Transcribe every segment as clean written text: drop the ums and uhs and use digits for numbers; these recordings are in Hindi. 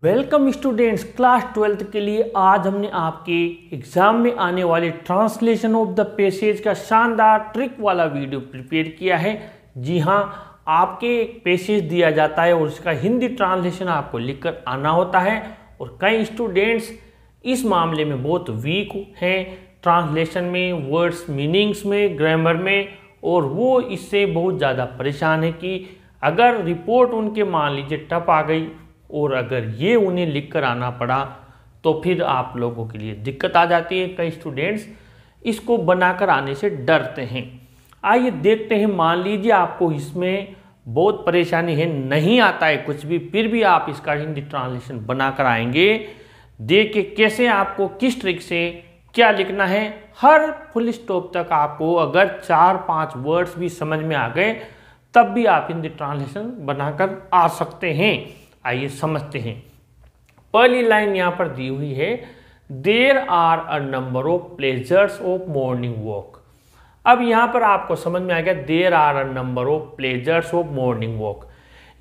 वेलकम स्टूडेंट्स, क्लास 12th के लिए आज हमने आपके एग्जाम में आने वाले ट्रांसलेशन ऑफ द पैसेज का शानदार ट्रिक वाला वीडियो प्रिपेयर किया है। जी हाँ, आपके एक पैसेज दिया जाता है और उसका हिंदी ट्रांसलेशन आपको लिखकर आना होता है और कई स्टूडेंट्स इस मामले में बहुत वीक हैं ट्रांसलेशन में, वर्ड्स मीनिंग्स में, ग्रामर में, और वो इससे बहुत ज़्यादा परेशान है कि अगर रिपोर्ट उनके मान लीजिए टफ आ गई और अगर ये उन्हें लिख कर आना पड़ा तो फिर आप लोगों के लिए दिक्कत आ जाती है। कई स्टूडेंट्स इसको बनाकर आने से डरते हैं। आइए देखते हैं, मान लीजिए आपको इसमें बहुत परेशानी है, नहीं आता है कुछ भी, फिर भी आप इसका हिंदी ट्रांसलेशन बनाकर आएंगे। देखिए कैसे आपको किस ट्रिक से क्या लिखना है। हर फुल स्टॉप तक आपको अगर 4-5 वर्ड्स भी समझ में आ गए तब भी आप हिंदी ट्रांसलेशन बनाकर आ सकते हैं। आइए समझते हैं। पहली लाइन यहाँ पर दी हुई है, there are a number of pleasures of morning walk. अब यहाँ पर आपको समझ में आ गया, there are a number of pleasures of morning walk,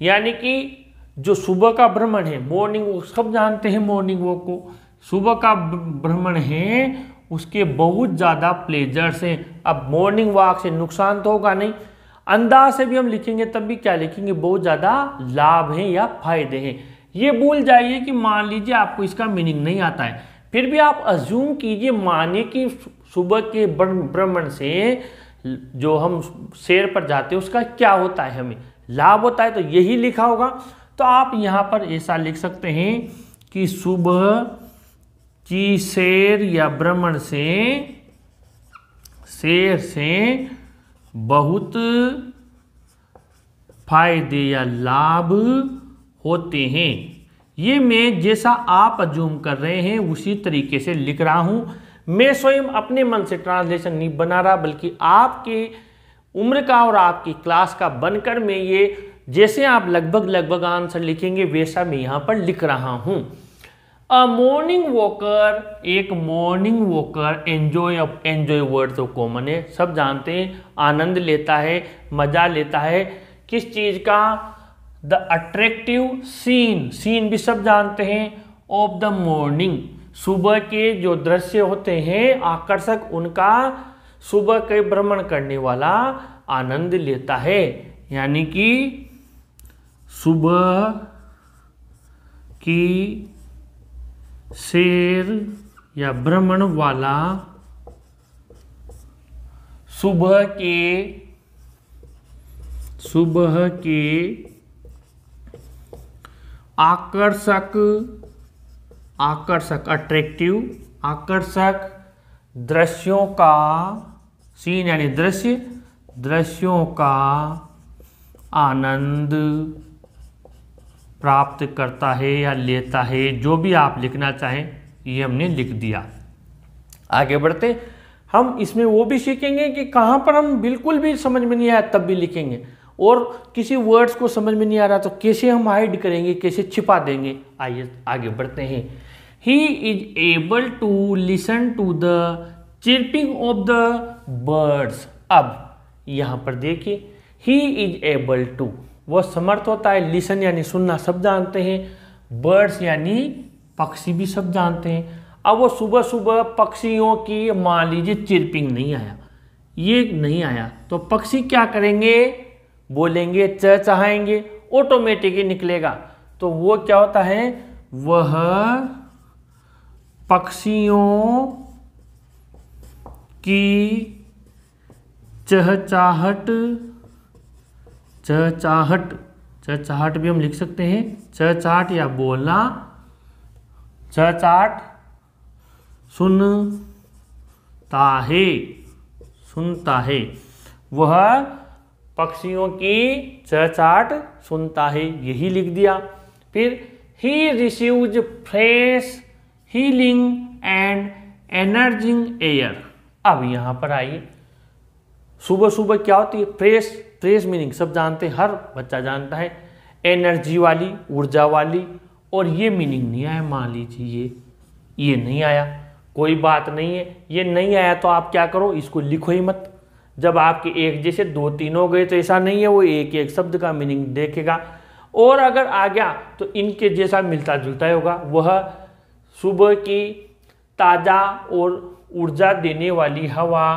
यानी कि जो सुबह का भ्रमण है, मॉर्निंग वॉक सब जानते हैं, मॉर्निंग वॉक को सुबह का भ्रमण है, उसके बहुत ज़्यादा प्लेजर्स हैं। अब मॉर्निंग वॉक से नुकसान तो होगा नहीं, अंदाज से भी हम लिखेंगे तब भी क्या लिखेंगे, बहुत ज़्यादा लाभ हैं या फायदे हैं। ये भूल जाइए कि मान लीजिए आपको इसका मीनिंग नहीं आता है, फिर भी आप अज्यूम कीजिए, मानिए कि सुबह के भ्रमण से जो हम सैर पर जाते हैं उसका क्या होता है, हमें लाभ होता है, तो यही लिखा होगा। तो आप यहाँ पर ऐसा लिख सकते हैं कि सुबह की सैर या भ्रमण से, सैर से बहुत फायदे या लाभ होते हैं। ये मैं जैसा आप अज्यूम कर रहे हैं उसी तरीके से लिख रहा हूं। मैं स्वयं अपने मन से ट्रांसलेशन नहीं बना रहा, बल्कि आपके उम्र का और आपकी क्लास का बनकर मैं ये जैसे आप लगभग आंसर लिखेंगे वैसा मैं यहाँ पर लिख रहा हूँ। अ मॉर्निंग वॉकर, एक मॉर्निंग वॉकर एंजॉय वर्ड तो कॉमन है, सब जानते हैं, आनंद लेता है, मजा लेता है किस चीज का, द अट्रैक्टिव सीन भी सब जानते हैं, ऑफ द मॉर्निंग, सुबह के जो दृश्य होते हैं आकर्षक, उनका सुबह के भ्रमण करने वाला आनंद लेता है। यानी कि सुबह की सैर या भ्रमण वाला, सुबह के आकर्षक अट्रैक्टिव, आकर्षक दृश्यों का, सीन यानी दृश्य, दृश्यों का आनंद प्राप्त करता है या लेता है, जो भी आप लिखना चाहें ये हमने लिख दिया। आगे बढ़ते, हम इसमें वो भी सीखेंगे कि कहाँ पर हम बिल्कुल भी समझ में नहीं आया तब भी लिखेंगे, और किसी वर्ड्स को समझ में नहीं आ रहा तो कैसे हम हाइड करेंगे, कैसे छिपा देंगे। आइए आगे बढ़ते हैं। He is able to listen to the chirping of the birds. अब यहाँ पर देखिए, ही इज एबल टू, वो समर्थ होता है, लिसन यानी सुनना सब जानते हैं, बर्ड्स यानी पक्षी भी सब जानते हैं। अब वो सुबह सुबह पक्षियों की मान लीजिए चिर्पिंग नहीं आया, ये नहीं आया, तो पक्षी क्या करेंगे, बोलेंगे, चहचहाएंगे, ऑटोमेटिक ही निकलेगा। तो वो क्या होता है, वह पक्षियों की चहचहाहट भी हम लिख सकते हैं, चहचहाहट या बोलना, चहचहाहट सुनता है, वह पक्षियों की चहचहाहट सुनता है, यही लिख दिया। फिर he receives fresh healing and energizing air. अब यहाँ पर आइए, सुबह सुबह क्या होती है, फ्रेश मीनिंग सब जानते हैं, हर बच्चा जानता है, एनर्जी वाली, ऊर्जा वाली, और ये मीनिंग नहीं आया, मान लीजिए ये नहीं आया, कोई बात नहीं है, ये नहीं आया तो आप क्या करो, इसको लिखो ही मत। जब आपके एक जैसे 2-3 हो गए तो ऐसा नहीं है, वो एक एक शब्द का मीनिंग देखेगा, और अगर आ गया तो इनके जैसा मिलता जुलता होगा। वह सुबह की ताज़ा और ऊर्जा देने वाली हवा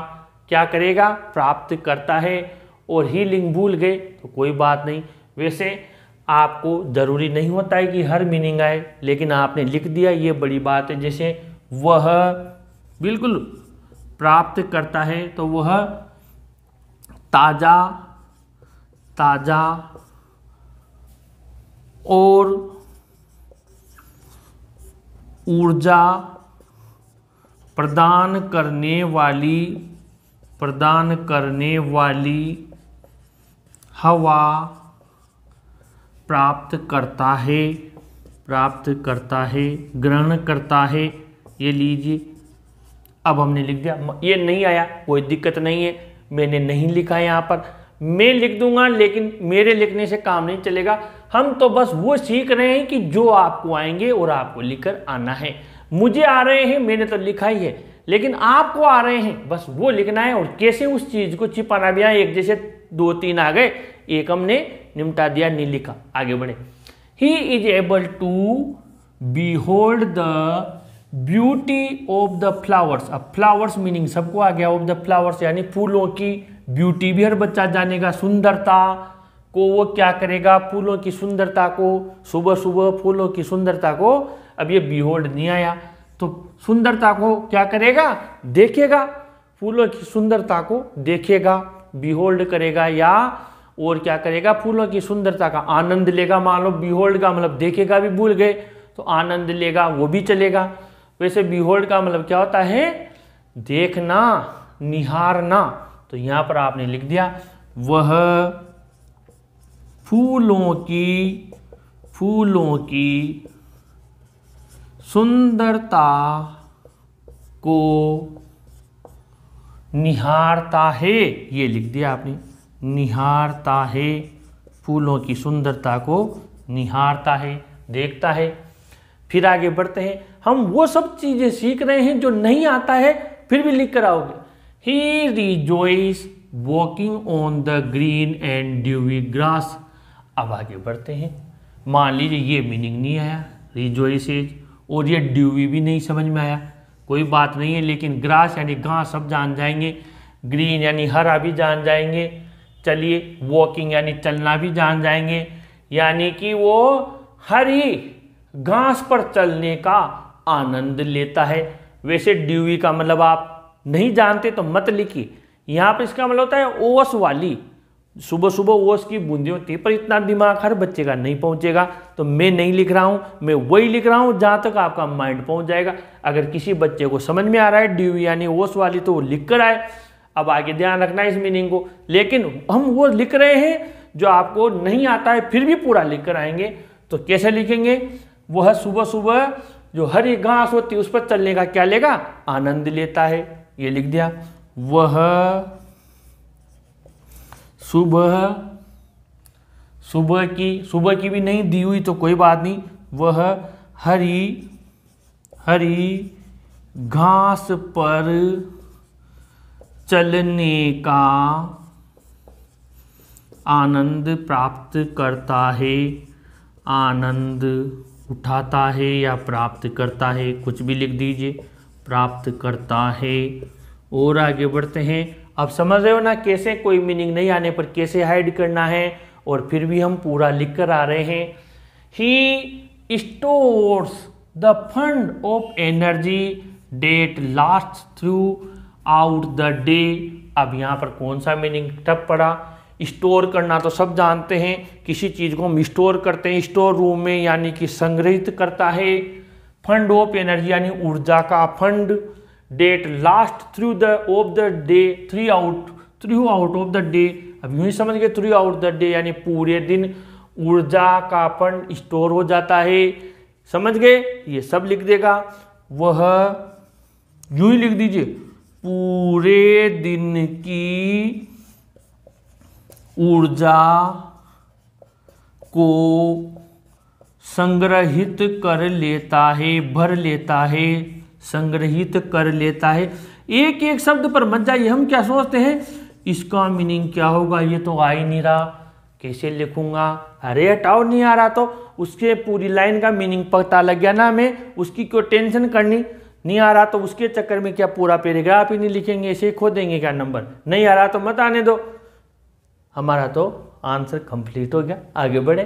क्या करेगा, प्राप्त करता है। और हीलिंग भूल गए तो कोई बात नहीं, वैसे आपको ज़रूरी नहीं होता है कि हर मीनिंग आए, लेकिन आपने लिख दिया ये बड़ी बात है। जैसे वह बिल्कुल प्राप्त करता है तो वह ताज़ा ताज़ा और ऊर्जा प्रदान करने वाली हवा प्राप्त करता है, ग्रहण करता है। ये लीजिए, अब हमने लिख दिया। ये नहीं आया कोई दिक्कत नहीं है, मैंने नहीं लिखा है यहाँ पर, मैं लिख दूंगा, लेकिन मेरे लिखने से काम नहीं चलेगा। हम तो बस वो सीख रहे हैं कि जो आपको आएंगे और आपको लिखकर आना है। मुझे आ रहे हैं, मैंने तो लिखा ही है, लेकिन आपको आ रहे हैं, बस वो लिखना है और कैसे उस चीज को छिपाना भी है। एक जैसे 2-3 आ गए, एक हमने निपटा दिया, नहीं लिखा, आगे बढ़े। He is able to behold the beauty of the flowers. अब फ्लावर्स मीनिंग सबको आ गया, ऑफ द फ्लावर्स यानी फूलों की ब्यूटी भी हर बच्चा जानेगा। सुंदरता को वो क्या करेगा, फूलों की सुंदरता को, सुबह सुबह फूलों की सुंदरता को, अब ये बीहोल्ड नहीं आया तो सुंदरता को क्या करेगा, देखेगा, फूलों की सुंदरता को देखेगा, बीहोल्ड करेगा, या और क्या करेगा, फूलों की सुंदरता का आनंद लेगा। मान लो बीहोल्ड का मतलब देखेगा भी भूल गए तो आनंद लेगा वो भी चलेगा। वैसे बीहोल्ड का मतलब क्या होता है, देखना, निहारना। तो यहां पर आपने लिख दिया वह फूलों की सुंदरता को निहारता है। ये लिख दिया आपने, निहारता है, फूलों की सुंदरता को निहारता है, देखता है। फिर आगे बढ़ते हैं, हम वो सब चीजें सीख रहे हैं जो नहीं आता है फिर भी लिख कर आओगे। He rejoice walking on the green and dewy grass. अब आगे बढ़ते हैं, मान लीजिए ये मीनिंग नहीं आया, रिजॉइस और ये ड्यूवी भी नहीं समझ में आया, कोई बात नहीं है, लेकिन ग्रास यानी घास सब जान जाएंगे, ग्रीन यानी हरा भी जान जाएंगे। चलिए, वॉकिंग यानी चलना भी जान जाएंगे, यानी कि वो हरी घास पर चलने का आनंद लेता है। वैसे ड्यूवी का मतलब आप नहीं जानते तो मत लिखिए, यहाँ पर इसका मतलब होता है ओस वाली, सुबह सुबह ओस की बूंदें होती है, पर इतना दिमाग हर बच्चे का नहीं पहुंचेगा, तो मैं नहीं लिख रहा हूं, मैं वही लिख रहा हूं जहां तक आपका माइंड पहुंच जाएगा। अगर किसी बच्चे को समझ में आ रहा है ड्यूवी यानी ओस वाली तो वो लिख कर आए। अब आगे ध्यान रखना इस मीनिंग को, लेकिन हम वो लिख रहे हैं जो आपको नहीं आता है फिर भी पूरा लिख कर आएंगे। तो कैसे लिखेंगे, वह सुबह सुबह जो हरी घास होती है उस पर चलने का क्या लेगा, आनंद लेता है। ये लिख दिया, वह सुबह की भी नहीं दी हुई तो कोई बात नहीं, वह हरी घास पर चलने का आनंद प्राप्त करता है, आनंद उठाता है या प्राप्त करता है, कुछ भी लिख दीजिए, प्राप्त करता है। और आगे बढ़ते हैं, अब समझ रहे हो ना कैसे कोई मीनिंग नहीं आने पर कैसे हाइड करना है, और फिर भी हम पूरा लिख कर आ रहे हैं। He stores the fund of energy that last throughout the day. अब यहाँ पर कौन सा मीनिंग टप पड़ा, स्टोर करना तो सब जानते हैं, किसी चीज को हम स्टोर करते हैं स्टोर रूम में, यानी कि संग्रहित करता है। फंड ऑफ एनर्जी यानी ऊर्जा का fund, that last through the of the day, throughout of the day. अब यूं ही समझ गए, थ्रू आउट द डे यानी पूरे दिन ऊर्जा का फंड स्टोर हो जाता है, समझ गए, ये सब लिख देगा। वह यूं ही लिख दीजिए, पूरे दिन की ऊर्जा को संग्रहित कर लेता है, भर लेता है, संग्रहित कर लेता है। एक एक शब्द पर मत जाइए, हम क्या सोचते हैं इसका मीनिंग क्या होगा, ये तो आ ही नहीं रहा, कैसे लिखूंगा? अरे हटाओ, नहीं आ रहा तो उसके पूरी लाइन का मीनिंग पता लग गया ना हमें, उसकी क्यों टेंशन करनी? नहीं आ रहा तो उसके चक्कर में क्या पूरा पैराग्राफ ही नहीं लिखेंगे, ऐसे खो देंगे क्या नंबर? नहीं आ रहा तो मत आने दो। हमारा तो आंसर कंप्लीट हो गया, आगे बढ़े।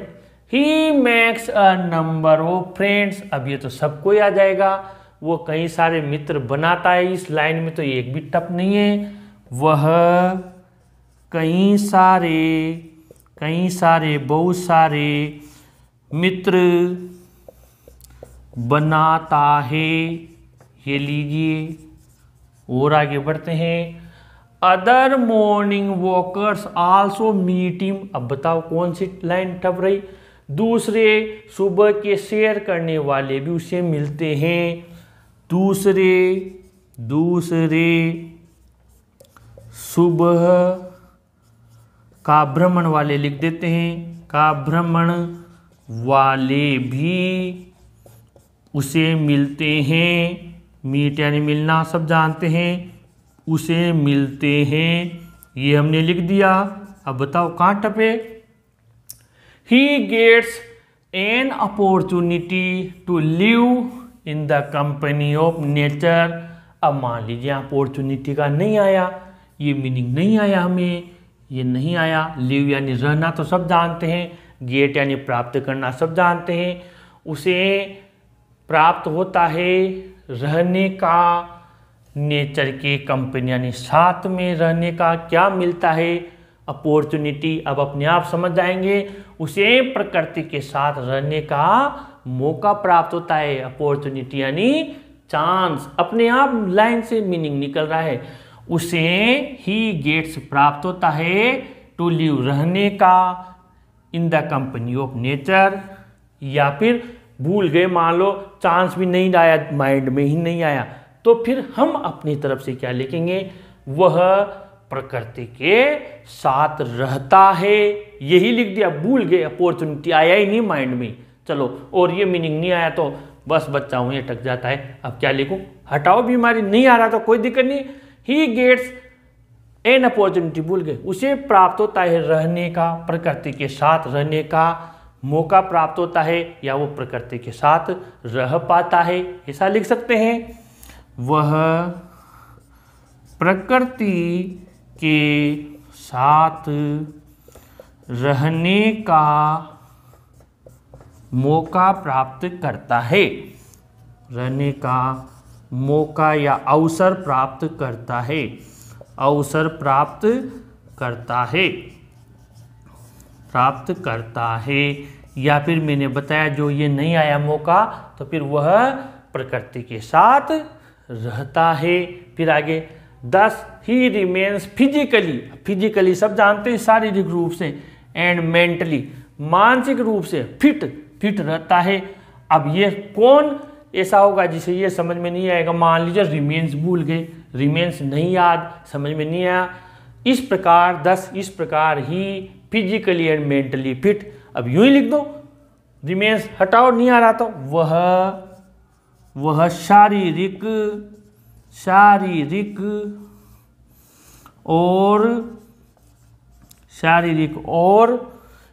He makes a number of friends, अब ये तो सबको ही आ जाएगा। वो कई सारे मित्र बनाता है, इस लाइन में तो एक भी टप नहीं है। वह कई सारे बहुत सारे मित्र बनाता है, ये लीजिए। और आगे बढ़ते हैं। Other morning walkers also meet him, अब बताओ कौन सी लाइन टप रही? दूसरे सुबह के सैर करने वाले भी उसे मिलते हैं। दूसरे सुबह का भ्रमण वाले लिख देते हैं, का भ्रमण वाले भी उसे मिलते हैं। मीट यानी मिलना, सब जानते हैं, उसे मिलते हैं, ये हमने लिख दिया। अब बताओ कहाँ टपे? He gets an opportunity to live in the company of nature. अब मान लीजिए अपॉर्चुनिटी का नहीं आया, ये मीनिंग नहीं आया हमें, ये नहीं आया। लिव यानी रहना तो सब जानते हैं, गेट यानी प्राप्त करना सब जानते हैं। उसे प्राप्त होता है रहने का, नेचर के कंपनी यानी साथ में रहने का क्या मिलता है? अपॉर्चुनिटी। अब अपने आप समझ जाएंगे, उसे प्रकृति के साथ रहने का मौका प्राप्त होता है। अपॉर्चुनिटी यानी चांस, अपने आप लाइन से मीनिंग निकल रहा है। उसे ही गेट्स प्राप्त होता है टू लिव रहने का, इन द कंपनी ऑफ नेचर। या फिर भूल गए, मान लो चांस भी नहीं आया, माइंड में ही नहीं आया, तो फिर हम अपनी तरफ से क्या लिखेंगे? वह प्रकृति के साथ रहता है, यही लिख दिया। भूल गए, अपॉर्चुनिटी आया ही नहीं माइंड में, चलो। और ये मीनिंग नहीं आया तो बस बच्चा हूं, ये अटक जाता है। अब क्या लिखूं? हटाओ, बीमारी नहीं आ रहा तो कोई दिक्कत नहीं। ही गेट्स एन अपॉर्चुनिटी, भूल गए, उसे प्राप्त होता है रहने का, प्रकृति के साथ रहने का मौका प्राप्त होता है, या वो प्रकृति के साथ रह पाता है, ऐसा लिख सकते हैं। वह प्रकृति के साथ रहने का मौका प्राप्त करता है, रहने का मौका या अवसर प्राप्त करता है, अवसर प्राप्त करता है। या फिर मैंने बताया जो ये नहीं आया मौका, तो फिर वह प्रकृति के साथ रहता है। फिर आगे 10 ही रिमेन्स फिजिकली सब जानते हैं, शारीरिक रूप से, एंड मेंटली मानसिक रूप से फिट रहता है। अब ये कौन ऐसा होगा जिसे ये समझ में नहीं आएगा? मान लीजिए रिमेन्स भूल गए, रिमेन्स नहीं याद, समझ में नहीं आया। इस प्रकार 10 इस प्रकार ही फिजिकली एंड मेंटली फिट। अब यूं ही लिख दो, रिमेन्स हटाओ, नहीं आ रहा तो वह शारीरिक और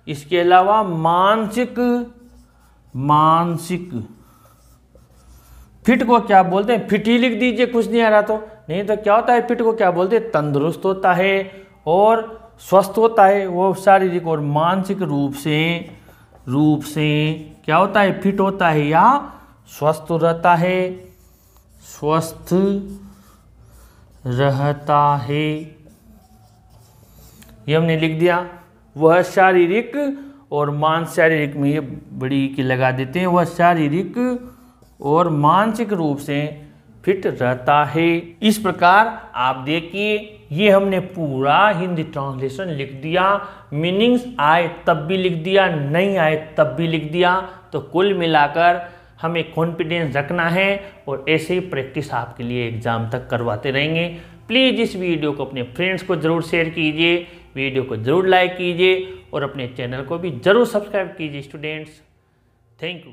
इसके अलावा मानसिक फिट को क्या बोलते हैं? फिट ही लिख दीजिए, कुछ नहीं आ रहा तो। नहीं तो क्या होता है फिट को क्या बोलते हैं? तंदुरुस्त होता है और स्वस्थ होता है। वो शारीरिक और मानसिक रूप से क्या होता है? फिट होता है या स्वस्थ रहता है, स्वस्थ रहता है, ये हमने लिख दिया। वह शारीरिक और शारीरिक में ये बड़ी की लगा देते हैं, वह शारीरिक और मानसिक रूप से फिट रहता है। इस प्रकार आप देखिए, ये हमने पूरा हिंदी ट्रांसलेशन लिख दिया। मीनिंग्स आए तब भी लिख दिया, नहीं आए तब भी लिख दिया। तो कुल मिलाकर हमें कॉन्फिडेंस रखना है और ऐसे ही प्रैक्टिस आपके लिए एग्जाम तक करवाते रहेंगे। प्लीज़ इस वीडियो को अपने फ्रेंड्स को ज़रूर शेयर कीजिए, वीडियो को ज़रूर लाइक कीजिए और अपने चैनल को भी ज़रूर सब्सक्राइब कीजिए स्टूडेंट्स। Thank you.